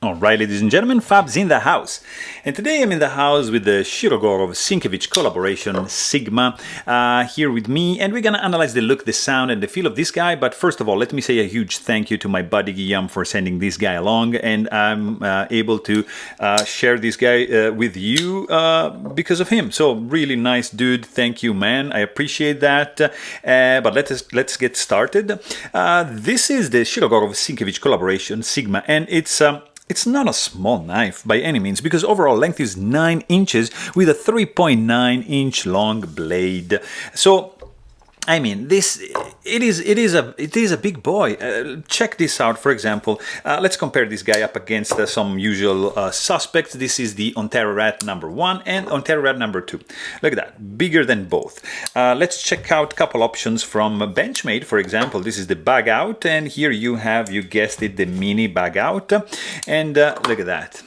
Alright, ladies and gentlemen, Fab's in the house. And today I'm in the house with the Shirogorov Sinkevich collaboration Sigma here with me, and we're gonna analyze the look, the sound, and the feel of this guy. But first of all, let me say a huge thank you to my buddy Guillaume for sending this guy along, and I'm able to share this guy with you because of him. So really nice dude, thank you, man. I appreciate that. But let's get started. This is the Shirogorov Sinkevich collaboration Sigma, and it's not a small knife by any means, because overall length is 9 inches with a 3.9-inch long blade. So I mean, it is a big boy. Check this out, for example. Let's compare this guy up against some usual suspects. This is the Ontario Rat number 1 and Ontario Rat number 2. Look at that, bigger than both. Let's check out a couple options from Benchmade. For example, this is the bag out, and here you have, you guessed it, the mini bag out. And look at that.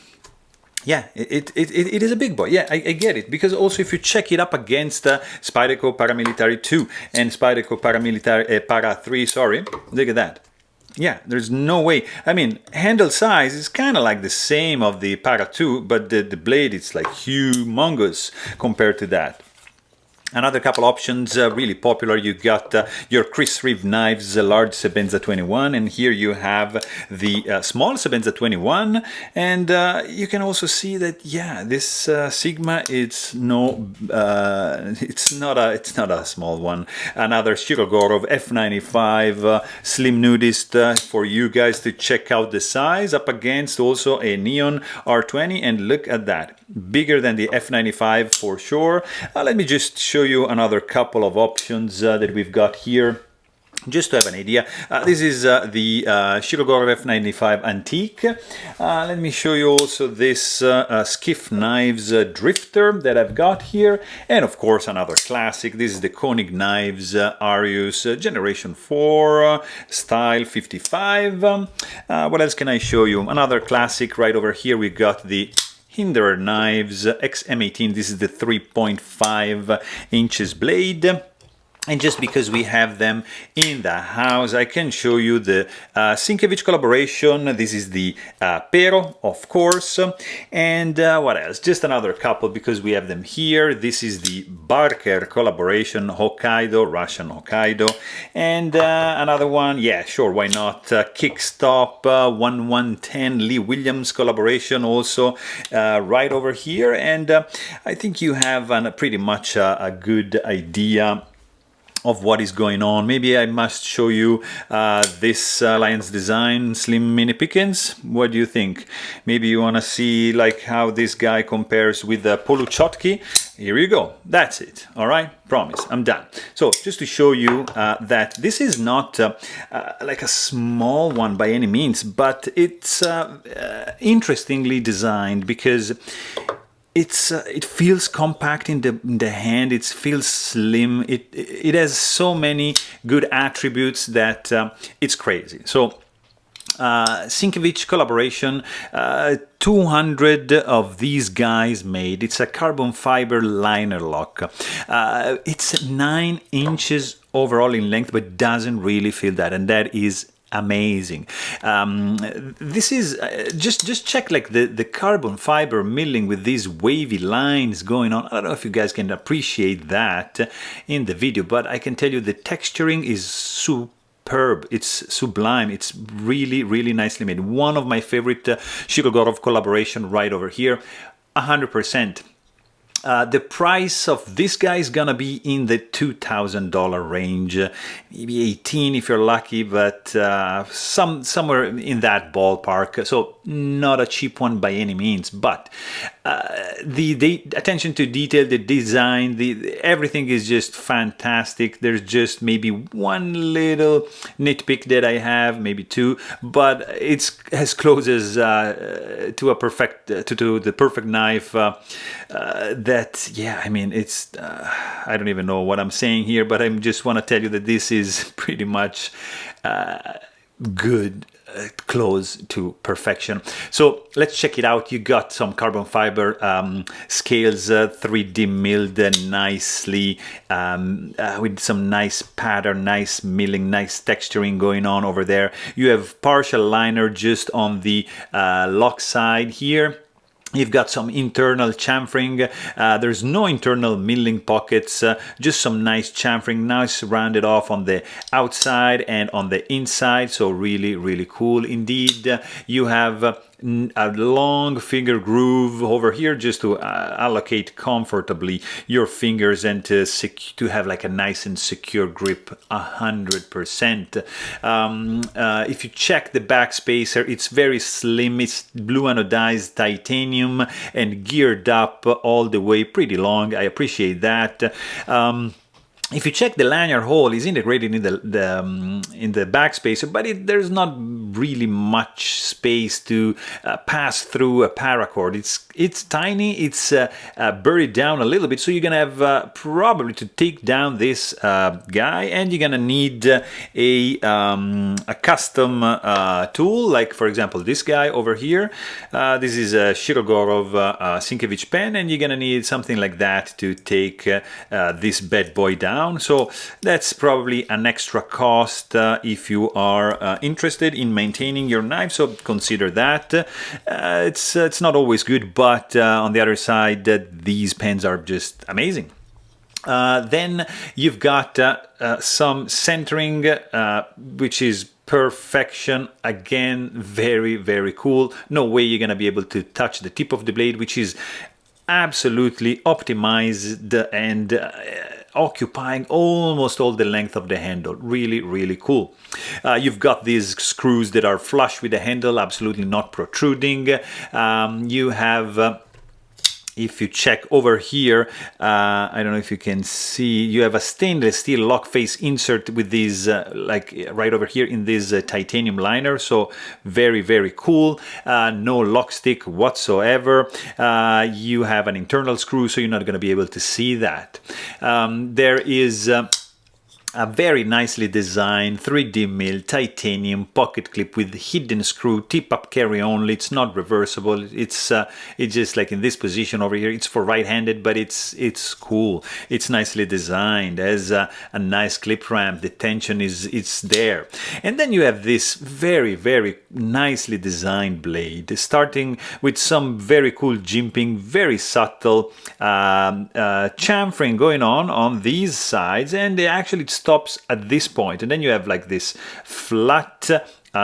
Yeah, it is a big boy. Yeah, I get it. Because also if you check it up against Spyderco Paramilitary 2 and Spyderco Paramilitary Para 3, sorry, look at that. Yeah, there's no way. I mean, handle size is kind of like the same of the Para 2, but the blade, it's like humongous compared to that. Another couple options, really popular. You got your Chris Reeve knives, large Sebenza 21, and here you have the small Sebenza 21. And you can also see that, yeah, this Sigma, it's not a small one. Another Shirogorov F95 Slim Nudist for you guys to check out the size up against also a Neon R20, and look at that, bigger than the F95 for sure. Let me just show you another couple of options that we've got here, just to have an idea. This is the Shirogorov F95 Antique. Let me show you also this Skiff Knives Drifter that I've got here. And of course another classic. This is the Koenig Knives Arius Generation 4 Style 55. What else can I show you? Another classic right over here. We got the Hinderer Knives XM18. This is the 3.5 inches blade. And just because we have them in the house, I can show you the Sinkevich collaboration. This is the Pero, of course. And what else? Just another couple because we have them here. This is the Barker collaboration, Hokkaido, Russian Hokkaido. And another one, yeah, sure, why not? Kickstop 1110 Lee Williams collaboration also right over here. And I think you have pretty much a good idea of what is going on. Maybe I must show you this Lions Design Slim Mini Pickens. What do you think? Maybe you want to see like how this guy compares with the Poluchotki. Here you go. That's it. All right. Promise. I'm done. So just to show you that this is not like a small one by any means, but it's interestingly designed because it feels compact in the hand. It feels slim. It has so many good attributes that it's crazy. So Sinkevich collaboration, 200 of these guys made. It's a carbon fiber liner lock. It's 9 inches overall in length, but doesn't really feel that, and that is amazing. This is just check like the carbon fiber milling with these wavy lines going on. I don't know if you guys can appreciate that in the video, but I can tell you the texturing is superb. It's sublime. It's really, really nicely made. One of my favorite Shirogorov collaboration right over here, 100%. The price of this guy is gonna be in the $2,000 range, maybe 18 if you're lucky, but somewhere in that ballpark. So not a cheap one by any means, but the attention to detail, the design, everything is just fantastic. There's just maybe one little nitpick that I have, maybe two, but it's as close as to a perfect to the perfect knife. That, yeah, I mean, it's I don't even know what I'm saying here, but I just want to tell you that this is pretty much good close to perfection. So let's check it out. You got some carbon fiber scales, 3D milled nicely, with some nice pattern, nice milling, nice texturing going on over there. You have partial liner just on the lock side here. You've got some internal chamfering. There's no internal milling pockets, just some nice chamfering, nice rounded off on the outside and on the inside. So really, really cool indeed. You have a long finger groove over here just to allocate comfortably your fingers and to have like a nice and secure grip 100%. If you check the back spacer, it's very slim. It's blue anodized titanium and geared up all the way, pretty long. I appreciate that. If you check the lanyard hole, is integrated in the backspacer, but there's not really much space to pass through a paracord. It's tiny. It's buried down a little bit, so you're gonna have probably to take down this guy, and you're gonna need a custom tool, like for example this guy over here. This is a Shirogorov Sinkevich pen, and you're gonna need something like that to take this bad boy down. So that's probably an extra cost if you are interested in maintaining your knife, so consider that. It's not always good, but on the other side, these pens are just amazing. Then you've got some centering, which is perfection. Again, very, very cool. No way you're gonna be able to touch the tip of the blade, which is absolutely optimized and occupying almost all the length of the handle. Really, really cool. You've got these screws that are flush with the handle, absolutely not protruding. You have if you check over here, I don't know if you can see, you have a stainless steel lock face insert with these, like right over here in this titanium liner. So very, very cool. No lock stick whatsoever. You have an internal screw, so you're not going to be able to see that. There is a very nicely designed 3D mill titanium pocket clip with hidden screw, tip up carry only. It's not reversible. It's just like in this position over here. It's for right-handed, but it's cool. It's nicely designed as a nice clip ramp. The tension it's there. And then you have this very, very nicely designed blade, starting with some very cool jimping, very subtle chamfering going on these sides, and they actually stops at this point, and then you have like this flat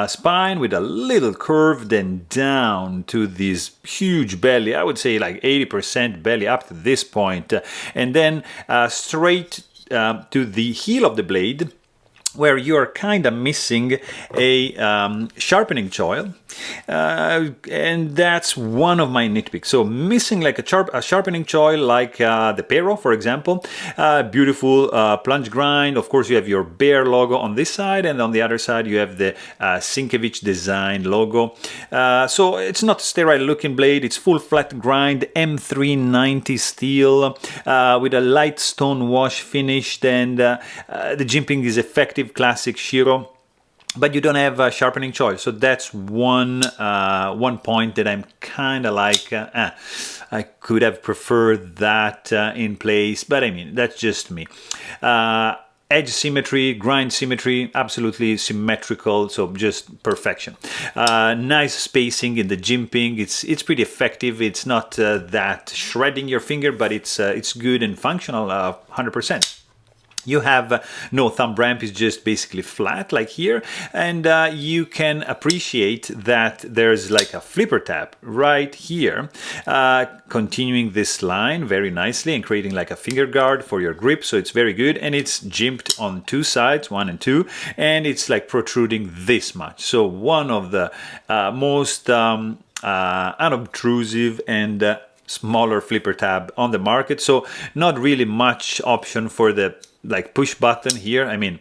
spine with a little curve, then down to this huge belly. I would say like 80% belly up to this point, and then straight to the heel of the blade, where you're kind of missing a sharpening choil, and that's one of my nitpicks. So missing like a sharpening choil, like the Pero, for example. Beautiful plunge grind. Of course, you have your Bear logo on this side, and on the other side you have the Sinkevich design logo. So it's not a sterile looking blade. It's full flat grind, M390 steel, with a light stone wash finished, and the jimping is effective, classic Shiro, but you don't have a sharpening choil. So that's one point that I'm kind of like, I could have preferred that in place, but I mean, that's just me. Edge symmetry, grind symmetry, absolutely symmetrical, so just perfection. Nice spacing in the jimping. It's pretty effective. It's not that shredding your finger, but it's good and functional 100%. You have no thumb ramp, is just basically flat like here, and you can appreciate that there's like a flipper tab right here, continuing this line very nicely and creating like a finger guard for your grip. So it's very good, and it's jimped on two sides, 1 and 2, and it's like protruding this much. So one of the most unobtrusive and smaller flipper tab on the market. So not really much option for the like push button here. I mean,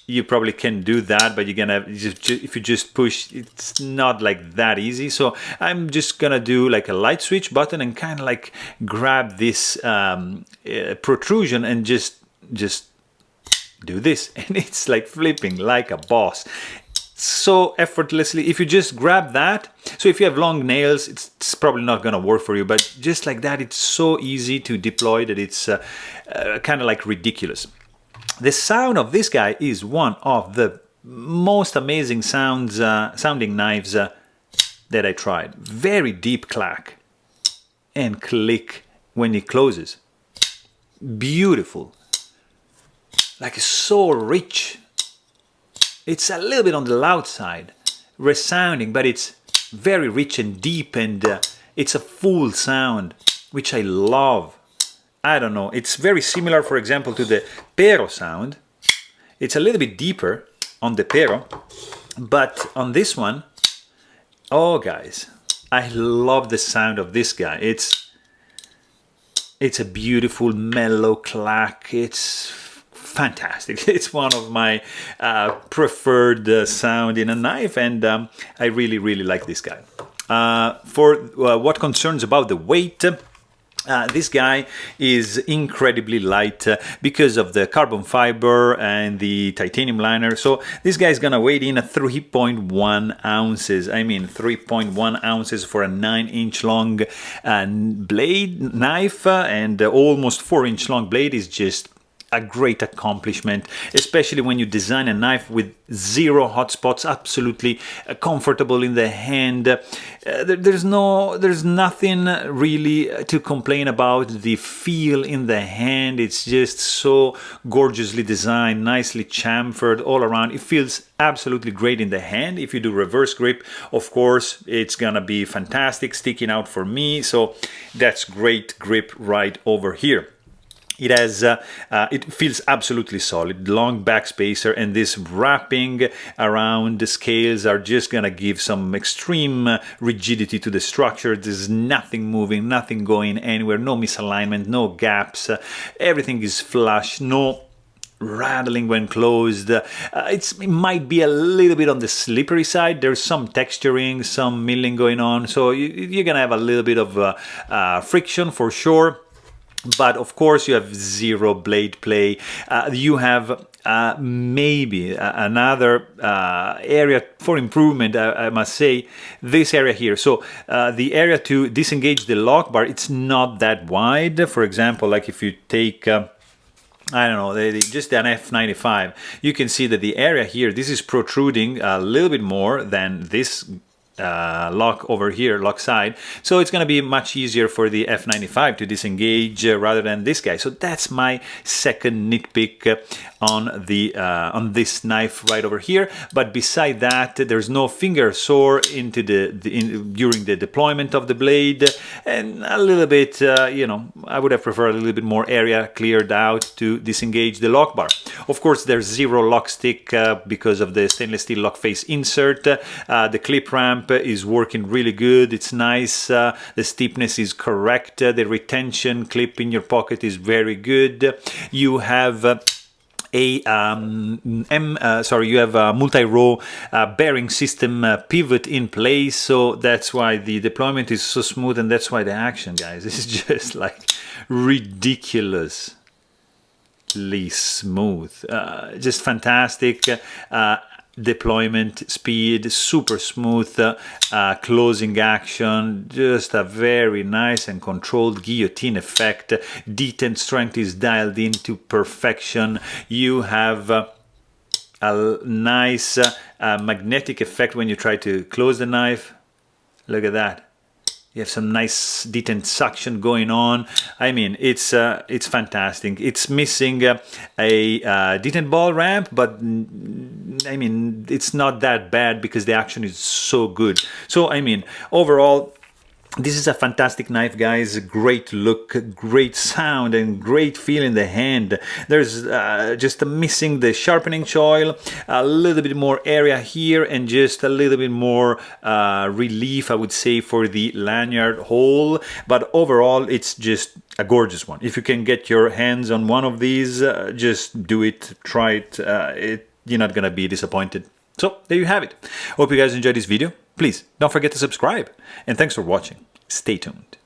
you probably can do that, but you're gonna if you just push, it's not like that easy. So I'm just gonna do like a light switch button and kind of like grab this protrusion and just do this, and it's like flipping like a boss. so effortlessly. If you just grab that, so if you have long nails, it's probably not gonna work for you, but just like that, it's so easy to deploy that it's kind of like ridiculous. The sound of this guy is one of the most amazing sounding knives that I tried. Very deep clack and click when it closes. Beautiful. Like so rich. It's a little bit on the loud side, resounding, but it's very rich and deep, and it's a full sound, which I love. I don't know, it's very similar, for example, to the Pero sound. It's a little bit deeper on the Pero, but on this one, oh guys, I love the sound of this guy. It's a beautiful mellow clack. It's fantastic. It's one of my preferred sound in a knife, and I really like this guy. For what concerns about the weight, this guy is incredibly light because of the carbon fiber and the titanium liner. So this guy is gonna weigh in at 3.1 ounces. I mean 3.1 ounces for a 9-inch long blade knife, and almost 4-inch long blade is just a great accomplishment, especially when you design a knife with 0 hot spots, absolutely comfortable in the hand. There's nothing really to complain about. The feel in the hand, it's just so gorgeously designed, nicely chamfered all around. It feels absolutely great in the hand. If you do reverse grip, of course, it's gonna be fantastic, sticking out for me. So that's great grip right over here. It has, it feels absolutely solid, long back spacer, and this wrapping around the scales are just gonna give some extreme rigidity to the structure. There's nothing moving, nothing going anywhere, no misalignment, no gaps, everything is flush, no rattling when closed. It might be a little bit on the slippery side. There's some texturing, some milling going on, so you're gonna have a little bit of friction for sure. But of course you have 0 blade play. You have maybe another area for improvement, I must say, this area here. So the area to disengage the lock bar, it's not that wide. For example, like if you take I don't know, just an F95, you can see that the area here, this is protruding a little bit more than this lock over here, lock side, so it's going to be much easier for the F95 to disengage rather than this guy. So that's my second nitpick on this knife right over here. But beside that, there's no finger sore into during the deployment of the blade, and a little bit, you know, I would have preferred a little bit more area cleared out to disengage the lock bar. Of course, there's 0 lock stick because of the stainless steel lock face insert. The clip ramp is working really good. It's nice. The steepness is correct. The retention clip in your pocket is very good. You have you have a multi-row bearing system pivot in place, so that's why the deployment is so smooth, and that's why the action, guys, is just like ridiculously smooth. Just fantastic. Deployment speed, super smooth closing action, just a very nice and controlled guillotine effect. Detent strength is dialed in to perfection. You have a nice magnetic effect when you try to close the knife. Look at that. You have some nice detent suction going on. I mean, it's fantastic. It's missing a detent ball ramp, but I mean, it's not that bad because the action is so good. So, I mean, overall, this is a fantastic knife, guys. Great look, great sound, and great feel in the hand. There's just missing the sharpening choil, a little bit more area here, and just a little bit more relief, I would say, for the lanyard hole. But overall, it's just a gorgeous one. If you can get your hands on one of these, just do it, try it. You're not gonna be disappointed. So there you have it. Hope you guys enjoyed this video. Please don't forget to subscribe, and thanks for watching. Stay tuned.